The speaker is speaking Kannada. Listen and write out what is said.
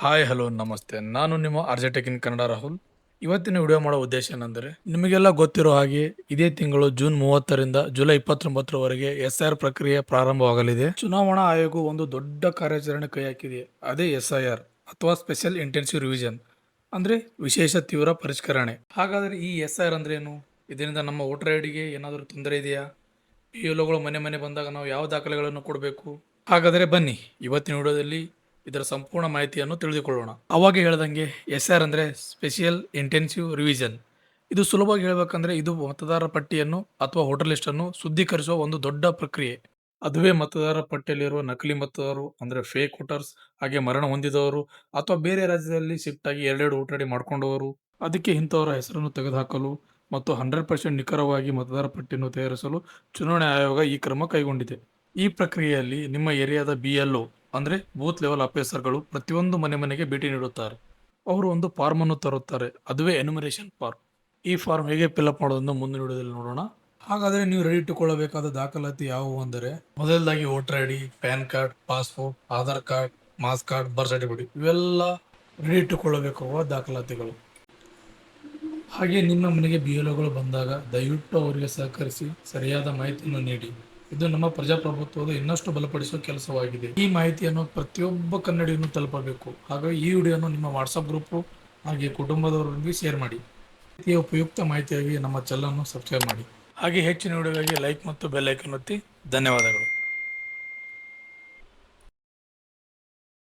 ಹಾಯ್ ಹಲೋ ನಮಸ್ತೆ. ನಾನು ನಿಮ್ಮ ಟೆಕ್ ಇನ್ ಕನ್ನಡ ರಾಹುಲ್. ಇವತ್ತಿನ ವಿಡಿಯೋ ಮಾಡೋ ಉದ್ದೇಶ ಏನೆಂದರೆ, ನಿಮಗೆಲ್ಲ ಗೊತ್ತಿರೋ ಹಾಗೆ ಇದೇ ತಿಂಗಳು ಜೂನ್ 30ರಿಂದ ಜುಲೈ 29ರವರೆಗೆ SIR ಪ್ರಕ್ರಿಯೆ ಪ್ರಾರಂಭವಾಗಲಿದೆ. ಚುನಾವಣಾ ಆಯೋಗ ಒಂದು ದೊಡ್ಡ ಕಾರ್ಯಾಚರಣೆ ಕೈ ಹಾಕಿದೆ. ಅದೇ SIR ಅಥವಾ ಸ್ಪೆಷಲ್ ಇಂಟೆನ್ಸಿವ್ ರಿವಿಷನ್, ಅಂದ್ರೆ ವಿಶೇಷ ತೀವ್ರ ಪರಿಷ್ಕರಣೆ. ಹಾಗಾದ್ರೆ ಈ SIR ಅಂದ್ರೆ ಏನು? ಇದರಿಂದ ನಮ್ಮ ವೋಟರ್ ಐಡಿಗೆ ಏನಾದರೂ ತೊಂದರೆ ಇದೆಯಾ? PLOಗಳು ಮನೆ ಮನೆ ಬಂದಾಗ ನಾವು ಯಾವ ದಾಖಲೆಗಳನ್ನು ಕೊಡಬೇಕು? ಹಾಗಾದರೆ ಬನ್ನಿ ಇವತ್ತಿನ ವಿಡಿಯೋದಲ್ಲಿ ಇದರ ಸಂಪೂರ್ಣ ಮಾಹಿತಿಯನ್ನು ತಿಳಿದುಕೊಳ್ಳೋಣ. ಅವಾಗ ಹೇಳ್ದಂಗೆ SIR ಅಂದ್ರೆ ಸ್ಪೆಷಲ್ ಇಂಟೆನ್ಸಿವ್ ರಿವಿಷನ್. ಇದು ಸುಲಭವಾಗಿ ಹೇಳ್ಬೇಕಂದ್ರೆ ಇದು ಮತದಾರರ ಪಟ್ಟಿಯನ್ನು ಅಥವಾ ವೋಟರ್ ಲಿಸ್ಟ್ ಅನ್ನು ಶುದ್ಧೀಕರಿಸುವ ಒಂದು ದೊಡ್ಡ ಪ್ರಕ್ರಿಯೆ. ಅದುವೇ ಮತದಾರರ ಪಟ್ಟಿಯಲ್ಲಿರುವ ನಕಲಿ ಮತದಾರರು ಅಂದ್ರೆ ಫೇಕ್ ವೋಟರ್ಸ್, ಹಾಗೆ ಮರಣ ಹೊಂದಿದವರು ಅಥವಾ ಬೇರೆ ರಾಜ್ಯದಲ್ಲಿ ಶಿಫ್ಟ್ ಆಗಿ ಎರಡೆರಡು ವೋಟರ್ ಐಡಿ ಮಾಡ್ಕೊಂಡವರು, ಅದಕ್ಕೆ ಇಂಥವರ ಹೆಸರನ್ನು ತೆಗೆದುಹಾಕಲು ಮತ್ತು 100% ನಿಖರವಾಗಿ ಮತದಾರ ಪಟ್ಟಿಯನ್ನು ತಯಾರಿಸಲು ಚುನಾವಣಾ ಆಯೋಗ ಈ ಕ್ರಮ ಕೈಗೊಂಡಿದೆ. ಈ ಪ್ರಕ್ರಿಯೆಯಲ್ಲಿ ನಿಮ್ಮ ಏರಿಯಾದ BLO ಅಂದ್ರೆ ಬೂತ್ ಲೆವೆಲ್ ಆಫೀಸರ್ಗಳು ಪ್ರತಿಯೊಂದು ಮನೆ ಮನೆಗೆ ಭೇಟಿ ನೀಡುತ್ತಾರೆ. ಅವರು ಒಂದು ಫಾರ್ಮ್ ಅನ್ನು ತರುತ್ತಾರೆ, ಅದುವೇ ಎನ್ಯುಮರೇಷನ್ ಫಾರ್ಮ್. ಈ ಫಾರ್ಮ್ ಹೇಗೆ ಫಿಲ್ಅಪ್ ಮಾಡೋದನ್ನು ಮುಂದಿನ ವಿಡಿಯೋದಲ್ಲಿ ನೋಡೋಣ. ಹಾಗಾದರೆ ನೀವು ರೆಡಿ ಇಟ್ಟುಕೊಳ್ಳಬೇಕಾದ ದಾಖಲಾತಿ ಯಾವುವು ಅಂದರೆ, ಮೊದಲದಾಗಿ voter ID, pan card, passport, Aadhaar card, ಮಾಸ್ ಕಾರ್ಡ್, ಬರ್ತ್ ಸರ್ಟಿಫಿಕೇಟ್ ಇವೆಲ್ಲ ರೆಡಿ ಇಟ್ಟುಕೊಳ್ಳಬೇಕಾಗುವ ದಾಖಲಾತಿಗಳು. ಹಾಗೆ ನಿಮ್ಮ ಮನೆಗೆ BLOಗಳು ಬಂದಾಗ ದಯವಿಟ್ಟು ಅವರಿಗೆ ಸಹಕರಿಸಿ ಸರಿಯಾದ ಮಾಹಿತಿಯನ್ನು ನೀಡಿ. ಇದು ನಮ್ಮ ಪ್ರಜಾಪ್ರಭುತ್ವದ ಇನ್ನಷ್ಟು ಬಲಪಡಿಸುವ ಕೆಲಸವಾಗಿದೆ. ಈ ಮಾಹಿತಿಯನ್ನು ಪ್ರತಿಯೊಬ್ಬ ಕನ್ನಡಿಯನ್ನು ತಲುಪಬೇಕು. ಹಾಗಾಗಿ ಈ ವಿಡಿಯೋನು ನಿಮ್ಮ ವಾಟ್ಸಪ್ ಗ್ರೂಪ್ ಹಾಗೆ ಕುಟುಂಬದವರೊಂದಿಗೆ ಶೇರ್ ಮಾಡಿ. ಈ ಉಪಯುಕ್ತ ಮಾಹಿತಿಯಾಗಿ ನಮ್ಮ ಚಾನಲ್ ಅನ್ನು ಸಬ್ಸ್ಕ್ರೈಬ್ ಮಾಡಿ. ಹಾಗೆ ಹೆಚ್ಚಿನ ವಿಡಿಯೋಗಾಗಿ ಲೈಕ್ ಮತ್ತು ಬೆಲ್ ಐಕಾನ್ ಒತ್ತಿ. ಧನ್ಯವಾದಗಳು.